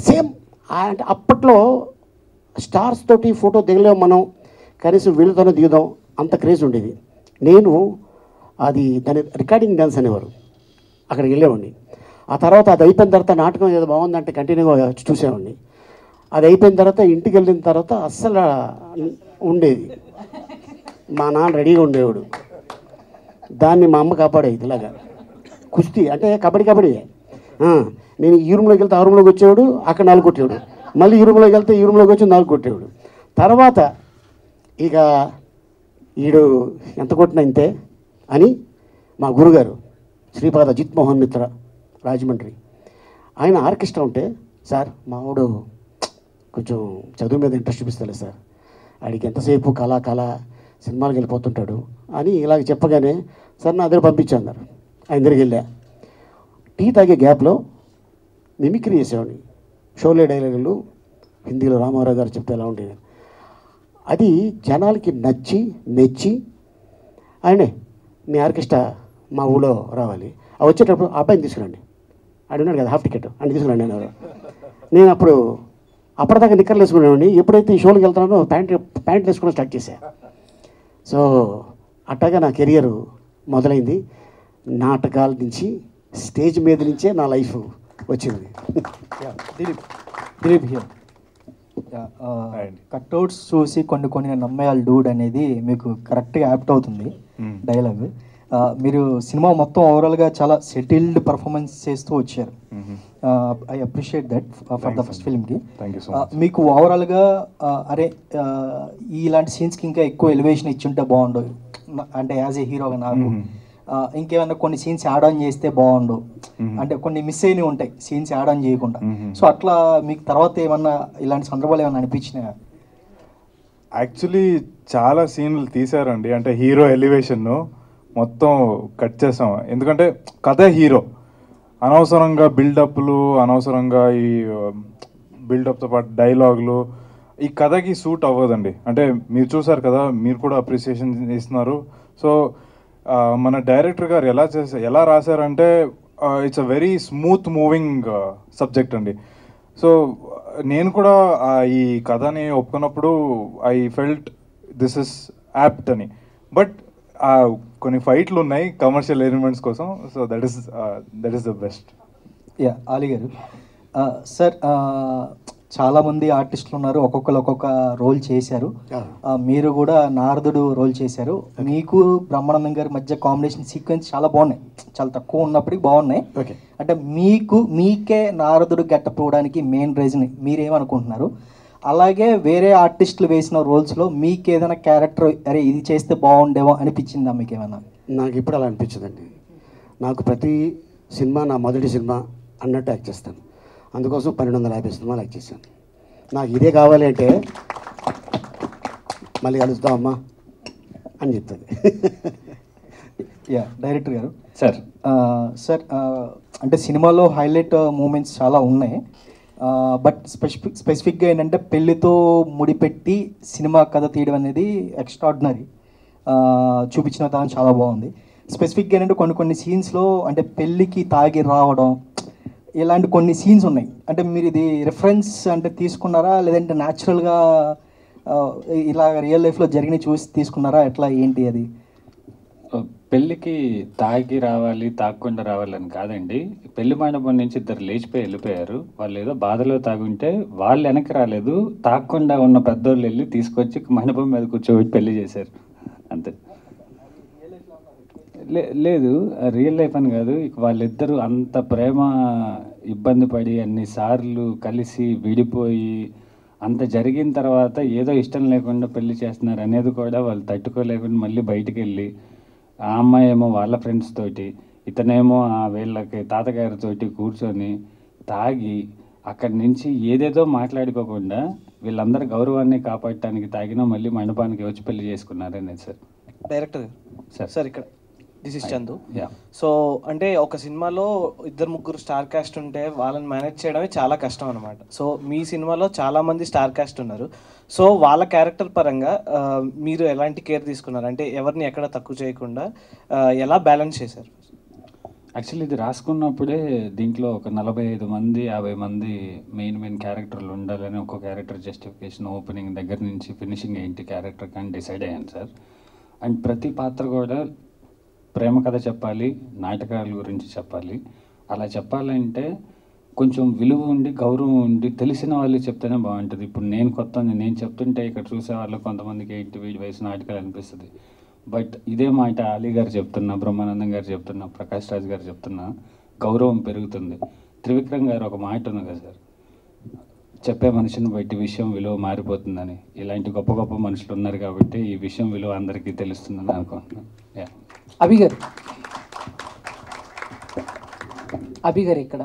సేమ్ అంటే అప్పట్లో స్టార్స్ తోటి ఫోటో దిగలేము మనం, కనీసం వీళ్ళతోనే దిగుదాం, అంత క్రేజ్ ఉండేది. నేను అది దాని రికార్డింగ్ డ్యాన్స్ అనేవారు, అక్కడికి వెళ్ళేవాడిని. ఆ తర్వాత అది అయిపోయిన తర్వాత నాటకం ఏదో బాగుందంటే కంటిన్యూగా చూసేవాడిని. అది అయిపోయిన తర్వాత ఇంటికి వెళ్ళిన తర్వాత అస్సలు ఉండేది, మా నాన్న రెడీగా ఉండేవాడు. దాన్ని మా అమ్మ కాపాడేది ఇలాగా. కుస్తీ అంటే కబడ్డీ. నేను ఈ రూమ్లోకి వెళ్తే ఆ రూమ్లోకి వచ్చేవాడు, అక్కడ 4 కొట్టేవాడు. మళ్ళీ ఈ రూమ్లోకి వెళ్తే ఈ రూమ్లోకి వచ్చి 4 కొట్టేవాడు. తర్వాత ఇక ఈడు ఎంత కొట్టినా ఇంతే అని మా గురుగారు శ్రీపాద జిత్ మోహన్ మిత్ర రాజమండ్రి, ఆయన ఆర్కెస్ట్రా ఉంటే, సార్ మావాడు కొంచెం చదువు మీద ఇంట్రెస్ట్ చూపిస్తలే సార్, ఆడికి ఎంతసేపు కళ సినిమాలకు వెళ్ళిపోతుంటాడు అని ఇలాగ చెప్పగానే, సార్ నా దగ్గర పంపించాన్నారు. ఆయన దగ్గరికి వెళ్ళా. టీ తాగే గ్యాప్లో మిమిక్రీ చేసేవాడిని. షోలే డైలాగులు హిందీలో రామారావు గారు చెప్తే ఎలా ఉండేది. అది జనాలకి నచ్చి మెచ్చి, ఆయనే మీ ఆర్కెస్ట్రా మా ఊళ్ళో రావాలి, వచ్చేటప్పుడు ఆ అబ్బాయిని తీసుకురండి, ఆడు ఉన్నాడు కదా హాఫ్ టికెట్ అని తీసుకురండి అన్నారు. నేను అప్పటిదాకా నిక్కర్లు వేసుకునేవాడిని. ఎప్పుడైతే ఈ షోలకు వెళ్తున్నానో ప్యాంట్లు వేసుకోవడం స్టార్ట్ చేశా. సో అట్టగా నా కెరియర్ మొదలైంది. నాటకాల నుంచి, స్టేజ్ మీద నుంచే నా లైఫ్ వచ్చింది. దిలీప్ హియర్. కట్అవుట్స్ చూసి కొన్ని నేను నమ్మేయాలి డూడ్ అనేది మీకు కరెక్ట్గా యాప్ట్ అవుతుంది డైలాగ్. మీరు సినిమా మొత్తం ఓవరాల్గా చాలా సెటిల్డ్ పర్ఫార్మెన్స్ చేస్తూ వచ్చారు. I appreciate that for the first ఫిల్మ్కి. మీకు ఓవరాల్గా అరే ఇలాంటి సీన్స్కి ఇంకా ఎక్కువ ఎలివేషన్ ఇచ్చుంటే బాగుండు, అంటే యాజ్ ఏ హీరోగా నాకు ఇంకేమైనా కొన్ని సీన్స్ యాడ్ ఆన్ చేస్తే బాగుండు, అంటే కొన్ని మిస్ అయినవి ఉంటాయి సీన్స్ యాడ్ ఆన్ చేయకుండా. సో అట్లా మీకు తర్వాత ఏమన్నా ఇలాంటి సందర్భాలు ఏమైనా అనిపించినాయా? యాక్చువల్లీ చాలా సీన్లు తీశారండి. అంటే హీరో ఎలివేషన్ మొత్తం కట్ చేసాం. ఎందుకంటే కథే హీరో, అనవసరంగా బిల్డప్లు, అనవసరంగా ఈ బిల్డప్తో పాటు డైలాగులు ఈ కథకి సూట్ అవ్వదండి. అంటే మీరు చూసారు కదా, మీరు కూడా అప్రిసియేషన్ ఇస్తున్నారు. సో మన డైరెక్టర్ గారు ఎలా రాశారంటే it's a very smooth moving subject అండి. సో నేను కూడా ఈ కథని ఒప్పుకున్నప్పుడు I felt this is apt అని. బట్ కొన్ని ఫైట్లు ఉన్నాయి కమర్షియల్ ఎలిమెంట్స్ కోసం. So that is the best. Yeah Ali garu. Sir చాలామంది ఆర్టిస్టులు ఉన్నారు, ఒక్కొక్కరు ఒక్కొక్క రోల్ చేశారు. మీరు కూడా నారదుడు రోల్ చేశారు. మీకు బ్రహ్మానందం గారి మధ్య కాంబినేషన్ సీక్వెన్స్ చాలా బాగున్నాయి, చాలా తక్కువ ఉన్నప్పటికీ బాగున్నాయి. అంటే మీకే నారదుడు గెటప్ ఇవ్వడానికి మెయిన్ రీజన్ మీరేమనుకుంటున్నారు? అలాగే వేరే ఆర్టిస్టులు వేసిన రోల్స్లో మీకు ఏదైనా క్యారెక్టర్ అరే ఇది చేస్తే బాగుండేవో అనిపించిందా మీకేమైనా? నాకు ఇప్పుడు అలా అనిపించదండి. నాకు ప్రతి సినిమా నా మొదటి సినిమా అన్నట్టు యాక్ట్ చేస్తాను. అందుకోసం 1250 సినిమాలు యాక్ట్ చేశాను. నాకు ఇదే కావాలి అంటే మళ్ళీ కలుస్తామమ్మా అని చెప్తుంది. యా డైరెక్టర్ గారు. సార్ అంటే సినిమాలో హైలైట్ మూమెంట్స్ చాలా ఉన్నాయి. బట్ స్పెసిఫిక్గా ఏంటంటే పెళ్ళితో ముడిపెట్టి సినిమా కథ తీయడం అనేది ఎక్స్ట్రాడినరీ, చూపించిన విధానం చాలా బాగుంది. స్పెసిఫిక్గా ఏంటంటే కొన్ని సీన్స్లో అంటే పెళ్ళికి తాగి రావడం ఇలాంటి కొన్ని సీన్స్ ఉన్నాయి. అంటే మీరు ఇది రిఫరెన్స్ అంటే తీసుకున్నారా, లేదంటే న్యాచురల్గా ఇలా రియల్ లైఫ్లో జరిగిన చూసి తీసుకున్నారా, ఎట్లా ఏంటి అది? పెళ్ళికి తాగి రావాలి, తాగకుండా రావాలని కాదండి. పెళ్లి మండపం నుంచి ఇద్దరు లేచిపోయి వెళ్ళిపోయారు. వాళ్ళు ఏదో బాధలో తాగుంటే వాళ్ళు వెనక్కి రాలేదు, తాగకుండా ఉన్న పెద్దోళ్ళు వెళ్ళి తీసుకొచ్చి మండపం మీద కూర్చోబెట్టి పెళ్లి చేశారు అంతే. లేదు రియల్ లైఫ్ అని కాదు, ఇక వాళ్ళిద్దరూ అంత ప్రేమ ఇబ్బంది పడి అన్నిసార్లు కలిసి విడిపోయి అంత జరిగిన తర్వాత ఏదో ఇష్టం లేకుండా పెళ్లి చేస్తున్నారు అనేది కూడా వాళ్ళు తట్టుకోలేకుండా మళ్ళీ బయటికి వెళ్ళి ఆ అమ్మాయి ఏమో వాళ్ళ ఫ్రెండ్స్ తోటి, ఇతనేమో వీళ్ళకి తాతగారితోటి కూర్చొని తాగి అక్కడి నుంచి ఏదేదో మాట్లాడుకోకుండా వీళ్ళందరి గౌరవాన్ని కాపాడటానికి తాగినా మళ్ళీ మండపానికి వచ్చి పెళ్లి చేసుకున్నారనేది సార్. డైరెక్టర్ సార్ సార్ ఇక్కడ this is Chandu. Yeah. So అంటే ఒక సినిమాలో 2-3 స్టార్ కాస్ట్ ఉంటే వాళ్ళని మేనేజ్ చేయడమే చాలా కష్టం అనమాట. సో మీ సినిమాలో చాలామంది స్టార్ కాస్ట్ ఉన్నారు. సో వాళ్ళ క్యారెక్టర్ పరంగా మీరు ఎలాంటి కేర్ తీసుకున్నారు? అంటే ఎవరిని ఎక్కడ తక్కువ చేయకుండా ఎలా బ్యాలెన్స్ చేశారు? యాక్చువల్లీ ఇది రాసుకున్నప్పుడే దీంట్లో ఒక 45 మంది 50 మంది మెయిన్ క్యారెక్టర్లు ఉండాలని ఒక క్యారెక్టర్ జస్టిఫికేషన్ ఓపెనింగ్ దగ్గర నుంచి ఫినిషింగ్ ఏంటి క్యారెక్టర్ కానీ డిసైడ్ అయ్యాను సార్. అండ్ ప్రతి పాత్ర కూడా ప్రేమ కథ చెప్పాలి, నాటకాల గురించి చెప్పాలి. అలా చెప్పాలంటే కొంచెం విలువ ఉండి గౌరవం ఉండి తెలిసిన వాళ్ళు చెప్తేనే బాగుంటుంది. ఇప్పుడు నేను నేను చెప్తుంటే ఇక్కడ చూసే వాళ్ళు కొంతమందికి ఏంటి వీడి వయసు నాటకాలు అనిపిస్తుంది. బట్ ఇదే మాట అలీ గారు చెప్తున్నా, బ్రహ్మానందం గారు చెప్తున్నా, ప్రకాష్ రాజ్ గారు చెప్తున్నా, గౌరవం పెరుగుతుంది. త్రివిక్రమ్ గారు ఒక మాట ఉంది కదా సార్, చెప్పే మనిషిని బట్టి విషయం విలువ మారిపోతుందని. ఇలాంటి గొప్ప గొప్ప మనుషులు ఉన్నారు కాబట్టి ఈ విషయం విలువ అందరికీ తెలుస్తుందని అనుకుంటున్నాను. అభి గారు ఇక్కడ.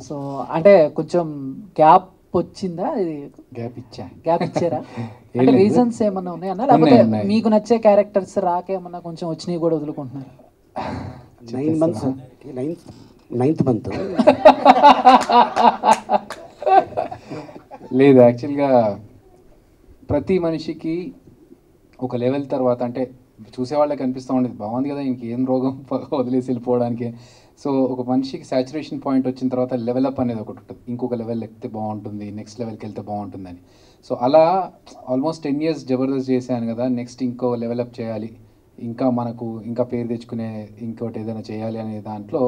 సో అంటే కొంచెం గ్యాప్ వచ్చిందా? ఇది గ్యాప్ ఇచ్చారా? అంటే రీజన్స్ ఏమన్నా ఉన్నాయన్నా, లేకపోతే మీకు నచ్చే క్యారెక్టర్స్ రాకేమన్నా కొంచెం వచ్చినాయి కూడా వదులుకుంటున్నారు? 9 months 9th month లేదు, యాక్చువల్గా ప్రతి మనిషికి ఒక లెవెల్ తర్వాత అంటే చూసేవాళ్ళకి అనిపిస్తూ ఉండేది బాగుంది కదా ఇంకేం రోగం వదిలేసి వెళ్ళిపోవడానికి. సో ఒక మనిషికి సాచురేషన్ పాయింట్ వచ్చిన తర్వాత లెవెలప్ అనేది ఒకటి ఉంటుంది, ఇంకొక లెవెల్ ఎక్కితే బాగుంటుంది, నెక్స్ట్ లెవెల్కి వెళ్తే బాగుంటుందని. సో అలా ఆల్మోస్ట్ 10 years జబర్దస్త్ చేశాను కదా, నెక్స్ట్ ఇంకో లెవెలప్ చేయాలి, ఇంకా మనకు ఇంకా పేరు తెచ్చుకునే ఇంకోటి ఏదైనా చేయాలి అనే దాంట్లో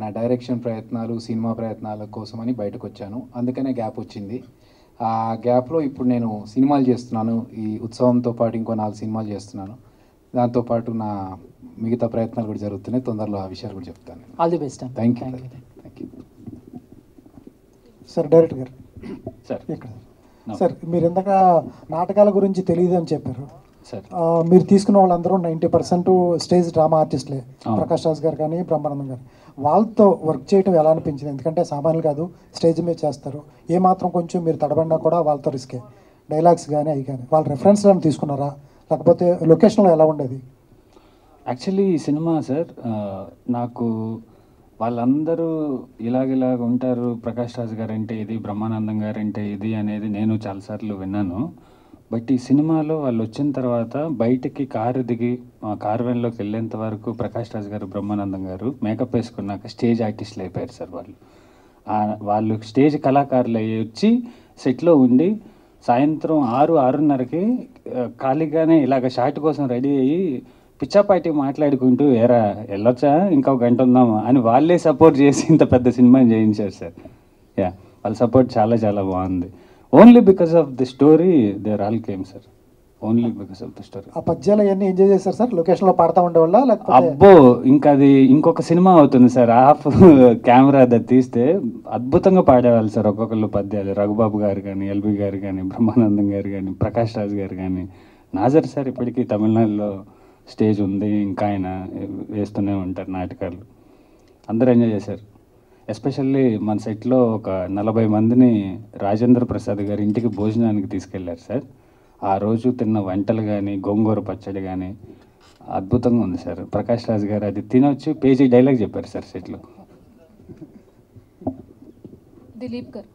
నా డైరెక్షన్ ప్రయత్నాలు, సినిమా ప్రయత్నాల కోసమని బయటకు వచ్చాను. అందుకనే గ్యాప్ వచ్చింది. ఆ గ్యాప్లో ఇప్పుడు నేను సినిమాలు చేస్తున్నాను. ఈ ఉత్సవంతో పాటు ఇంకో 4 సినిమాలు చేస్తున్నాను. దాంతోపాటు నా మిగతా ప్రయత్నాలు కూడా జరుగుతున్నాయి. తొందరలో ఆ విషయాలు కూడా చెప్తాను. All the best. Thank you. Sir director గారు సార్ ఇక్కడ సార్, మీరు ఇందాక నాటకాల గురించి తెలియదు అని చెప్పారు. సార్ మీరు తీసుకున్న వాళ్ళందరూ 90% స్టేజ్ డ్రామా ఆర్టిస్టులే. ప్రకాష్ రాజ్ గారు కానీ బ్రహ్మానందం గారు, వాళ్ళతో వర్క్ చేయడం ఎలా అనిపించింది? ఎందుకంటే సామాన్యులు కాదు, స్టేజ్ మీద చేస్తారు. ఏమాత్రం కొంచెం మీరు తడబడినా కూడా వాళ్ళతో రిస్కే. డైలాగ్స్ కానీ అవి కానీ వాళ్ళ రెఫరెన్స్లను తీసుకున్నారా, లేకపోతే లొకేషన్లో ఎలా ఉండేది? యాక్చువల్లీ ఈ సినిమా సార్ నాకు వాళ్ళందరూ ఇలాగ ఉంటారు, ప్రకాష్ రాజ్ గారు అంటే ఇది, బ్రహ్మానందం గారు అంటే ఇది అనేది నేను చాలాసార్లు విన్నాను. బట్ ఈ సినిమాలో వాళ్ళు వచ్చిన తర్వాత బయటికి కారు దిగి కారు వ్యాన్లోకి వెళ్ళేంత వరకు ప్రకాష్ రాజ్ గారు, బ్రహ్మానందం గారు మేకప్ వేసుకున్నాక స్టేజ్ ఆర్టిస్టులు అయిపోయారు సార్. వాళ్ళు స్టేజ్ కళాకారులు అయ్యి వచ్చి సెట్లో ఉండి సాయంత్రం 6-6:30కి ఖాళీగానే ఇలాగ షాట్ కోసం రెడీ అయ్యి పిచ్చాపాటి మాట్లాడుకుంటూ ఏరా వెళ్ళొచ్చా ఇంకొక గంట ఉందామా అని వాళ్ళే సపోర్ట్ చేసి ఇంత పెద్ద సినిమాని చేయించారు సార్. యా, వాళ్ళ సపోర్ట్ చాలా చాలా బాగుంది. Only because of the story there all came sir, only because of the story. ఆ పద్యాలు అవన్నీ ఎంజాయ్ చేశారు సార్ లొకేషన్లో పాడుతూ ఉండేవాళ్ళ, లేకపోతే? అబ్బో, ఇంకా అది ఇంకొక సినిమా అవుతుంది సార్. హాఫ్ కెమెరా అది తీస్తే అద్భుతంగా పాడేవాళ్ళు సార్ ఒక్కొక్కళ్ళు పద్యాలు. రఘుబాబు గారు కానీ, ఎల్బి గారు కానీ, బ్రహ్మానందం గారు కానీ, ప్రకాష్ రాజ్ గారు కానీ, నాజర్ సార్ ఇప్పటికీ తమిళనాడులో స్టేజ్ ఉంది, ఇంకా ఆయన వేస్తూనే ఉంటారు నాటకాలు. అందరూ ఎంజాయ్ చేశారు. ఎస్పెషల్లీ మన సెట్లో ఒక 40 మందిని రాజేంద్ర ప్రసాద్ గారి ఇంటికి భోజనానికి తీసుకెళ్లారు సార్. ఆ రోజు తిన్న వంటలు కానీ, గోంగూర పచ్చడి కానీ అద్భుతంగా ఉంది సార్. ప్రకాష్ రాజ్ గారు అది తినొచ్చి పేజీ డైలాగ్ చెప్పారు సార్ సెట్లో. దిలీప్ గారు.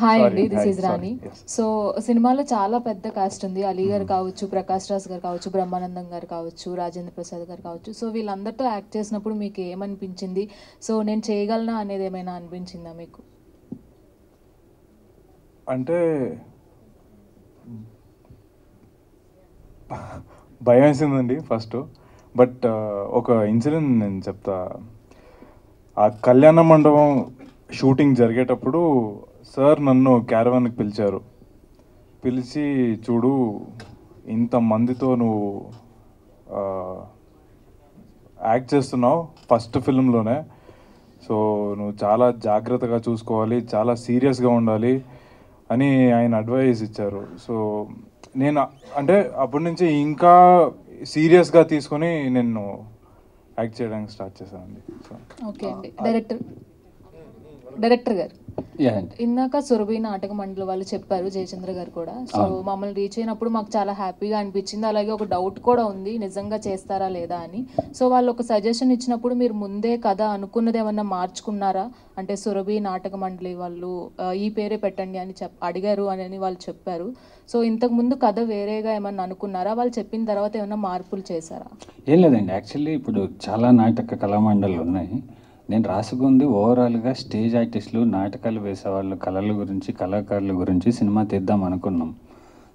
హాయ్ అండి, దిస్ ఈజ్ రాణి. సో సినిమాలో చాలా పెద్ద కాస్ట్ ఉంది. అలీ గారు కావచ్చు, ప్రకాష్ రాజ్ గారు కావచ్చు, బ్రహ్మానందం గారు కావచ్చు, రాజేంద్ర ప్రసాద్ గారు కావచ్చు. సో వీళ్ళందరితో యాక్ట్ చేసినప్పుడు మీకు ఏమనిపించింది? సో నేను చేయగలనా అనేది ఏమైనా అనిపించిందా మీకు? అంటే భయం వేసిందండి ఫస్ట్. బట్ ఒక ఇన్సిడెంట్ నేను చెప్తా. ఆ కళ్యాణ మండపం షూటింగ్ జరిగేటప్పుడు సార్ నన్ను క్యారవాన్కి పిలిచారు. పిలిచి, చూడు ఇంతమందితో నువ్వు యాక్ట్ చేస్తున్నావు ఫస్ట్ ఫిల్మ్లోనే, సో నువ్వు చాలా జాగ్రత్తగా చూసుకోవాలి, చాలా సీరియస్గా ఉండాలి అని ఆయన అడ్వైస్ ఇచ్చారు. సో నేను అంటే అప్పటి నుంచి ఇంకా సీరియస్గా తీసుకొని నేను యాక్ట్ చేయడానికి స్టార్ట్ చేశానండి. సో ఓకే అండి. డైరెక్టర్ గారు, ఇందాక సురభి నాటక మండలి వాళ్ళు చెప్పారు, జయచంద్ర గారు కూడా. సో మమ్మల్ని రీచ్ అయినప్పుడు మాకు చాలా హ్యాపీగా అనిపించింది. అలాగే ఒక డౌట్ కూడా ఉంది, నిజంగా చేస్తారా లేదా అని. సో వాళ్ళు ఒక సజెషన్ ఇచ్చినప్పుడు మీరు ముందే కథ అనుకున్నది ఏమన్నా మార్చుకున్నారా? అంటే సురభి నాటక మండలి వాళ్ళు ఈ పేరే పెట్టండి అని అడిగారు అని వాళ్ళు చెప్పారు. సో ఇంతకు ముందు కథ వేరేగా ఏమన్నా అనుకున్నారా? వాళ్ళు చెప్పిన తర్వాత ఏమన్నా మార్పులు చేశారా? ఏం లేదండి, యాక్చువల్లీ ఇప్పుడు చాలా నాటక కళామండళ్ళు ఉన్నాయి. నేను రాసుకుంది ఓవరాల్గా స్టేజ్ ఆర్టిస్టులు, నాటకాలు వేసేవాళ్ళు, కళల గురించి, కళాకారుల గురించి సినిమా తీద్దాం అనుకున్నాం.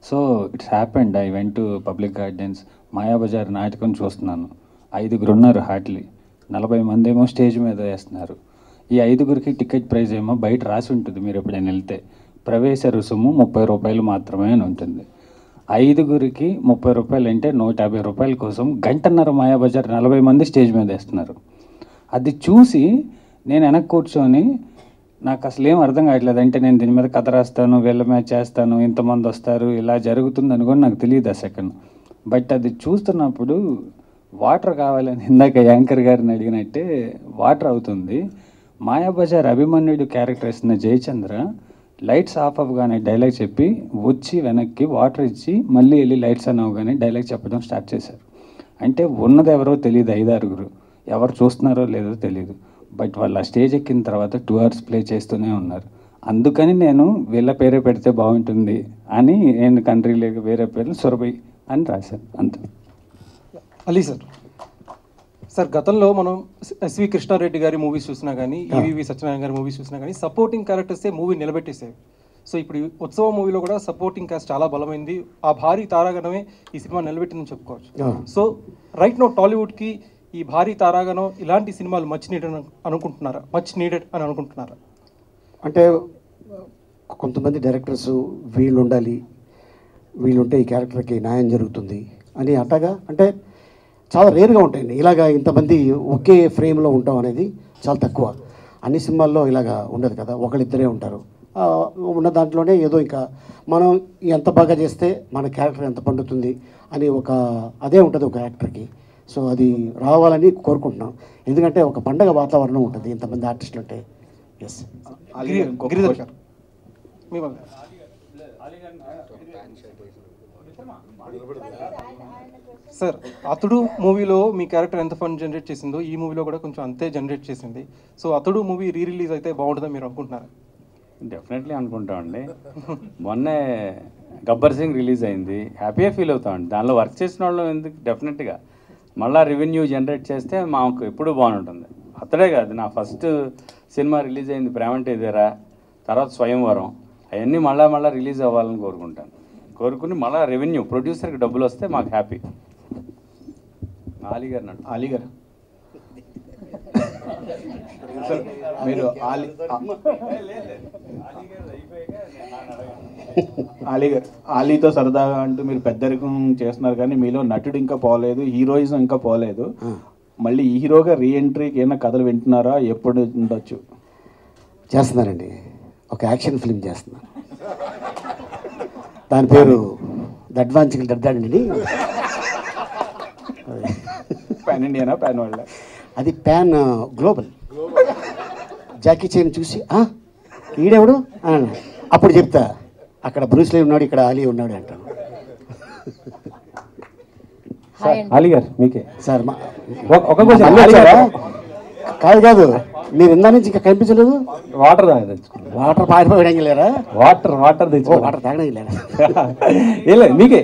So it's happened. I went to public gardens, Mayabazar నాటకం చూస్తున్నాను. 5 ఉన్నారు హార్డ్లీ, 40 మంది ఏమో స్టేజ్ మీద వేస్తున్నారు. ఈ 5 టికెట్ ప్రైస్ ఏమో బయట రాసి ఉంటుంది, మీరు ఎప్పుడైనా వెళ్తే ప్రవేశ రుసుము 30 రూపాయలు మాత్రమే అని ఉంటుంది. 5 30 అంటే 150 రూపాయల కోసం గంటన్నర మాయాబజార్ 40 మంది స్టేజ్ మీద వేస్తున్నారు. అది చూసి నేను వెనక్కి కూర్చొని నాకు అసలు ఏం అర్థం కావట్లేదు. అంటే నేను దీని మీద కథ రాస్తాను, వీళ్ళ మ్యాచ్ చేస్తాను, ఇంతమంది వస్తారు, ఇలా జరుగుతుందని కూడా నాకు తెలియదు ఆ సెకండ్. బట్ అది చూస్తున్నప్పుడు వాటర్ కావాలని ఇందాక యాంకర్ గారిని అడిగినట్టే వాటర్ అవుతుంది. మాయాబజార్ అభిమన్యుడు క్యారెక్టర్ వేసిన జయచంద్ర లైట్స్ ఆఫ్ అవ్వగానే డైలాగ్ చెప్పి వచ్చి వెనక్కి వాటర్ ఇచ్చి మళ్ళీ వెళ్ళి లైట్స్ ఆన్ అవ్వగానే డైలాగ్ చెప్పడం స్టార్ట్ చేశారు. అంటే ఉన్నది ఎవరో తెలియదు, 5 ఎవరు చూస్తున్నారో లేదో తెలియదు. బట్ వాళ్ళు ఆ స్టేజ్ ఎక్కిన తర్వాత 2 hours ప్లే చేస్తూనే ఉన్నారు. అందుకని నేను వీళ్ళ పేరే పెడితే బాగుంటుంది అని నేను కంట్రీ లేక వేరే పేరు సురభి అని రాశాను, అంతే. అలీ సార్, గతంలో మనం ఎస్వి కృష్ణారెడ్డి గారి మూవీస్ చూసినా కానీ, ఈవీవి సత్యనారాయణ గారి మూవీస్ చూసినా కానీ సపోర్టింగ్ క్యారెక్టర్సే మూవీ నిలబెట్టేసేవి. సో ఇప్పుడు ఉత్సవ మూవీలో కూడా సపోర్టింగ్ క్యాస్ట్ చాలా బలమైంది. ఆ భారీ తారాగణమే ఈ సినిమా నిలబెట్టిందని చెప్పుకోవచ్చు. సో రైట్ నో టాలీవుడ్కి ఈ భారీ తారాగణం ఇలాంటి సినిమాలు మచ్ నీడెడ్ అని అనుకుంటున్నారా? అంటే కొంతమంది డైరెక్టర్స్ వీళ్ళు ఉండాలి, వీళ్ళుంటే ఈ క్యారెక్టర్కి న్యాయం జరుగుతుంది అని అట్టగా అంటే చాలా రేర్గా ఉంటాయండి. ఇలాగా ఇంతమంది ఒకే ఫ్రేమ్లో ఉంటాం అనేది చాలా తక్కువ. అన్ని సినిమాల్లో ఇలాగా ఉండదు కదా, ఒకళ్ళిద్దరే ఉంటారు. ఉన్న దాంట్లోనే ఏదో ఇంకా మనం ఎంత బాగా చేస్తే మన క్యారెక్టర్ ఎంత పండుతుంది అని అదే ఉంటుంది ఒక యాక్టర్కి. సో అది రావాలని కోరుకుంటున్నాం, ఎందుకంటే ఒక పండగ వాతావరణం ఉంటుంది ఇంతమంది ఆర్టిస్టులు ఉంటే. ఎస్ సార్, అతడు మూవీలో మీ క్యారెక్టర్ ఎంత ఫండ్ జనరేట్ చేసిందో ఈ మూవీలో కూడా కొంచెం అంతే జనరేట్ చేసింది. సో అతడు మూవీ రిలీజ్ అయితే బాగుంటుందని మీరు అనుకుంటున్నారా? డెఫినెట్లీ అనుకుంటామండి. మొన్నే గబ్బర్ సింగ్ రిలీజ్ అయింది, హ్యాపీగా ఫీల్ అవుతామండి. దానిలో వర్క్ చేసిన వాళ్ళు ఎందుకు డెఫినెట్గా మళ్ళీ రెవెన్యూ జనరేట్ చేస్తే మాకు ఎప్పుడు బాగుంటుంది. అతడే కాదు, నా ఫస్ట్ సినిమా రిలీజ్ అయింది ప్రేమంటేదేరా, తర్వాత స్వయంవరం, అవన్నీ మళ్ళీ రిలీజ్ అవ్వాలని కోరుకుని మళ్ళీ రెవెన్యూ ప్రొడ్యూసర్కి డబ్బులు వస్తే మాకు హ్యాపీ. అలీ గారు మీరు ఆలీతో సరదాగా అంటూ మీరు పెద్దరికం చేస్తున్నారు, కానీ మీలో నటుడు ఇంకా పోలేదు, హీరోయిజం ఇంకా పోలేదు. మళ్ళీ ఈ హీరోగా రీఎంట్రీకి ఏమైనా కథలు వింటున్నారా? ఎప్పుడు ఉండొచ్చు? చేస్తున్నానండి, ఒక యాక్షన్ ఫిల్మ్ చేస్తున్నాను. దాని పేరు దడ్వాంచికల్ దడ్డాడండి. పాన్ ఇండియానా పాన్ వరల్డ్? అది పాన్ గ్లోబల్. జాకీ చైన్ చూసి ఈడెవడు అప్పుడు చెప్తా, అక్కడ బ్రూస్లీ ఉన్నాడు, ఇక్కడ ఆలీ ఉన్నాడు అంటాను. అలీ గారు మీకే సార్ ఒక క్వశ్చన్. కాదు మీరు ఇందా నుంచి ఇంకా కనిపించలేదు. వాటర్ పారిపోయడానికి లేరా? వాటర్ తెచ్చు వాటర్ తాగడానికి లేరా? మీకే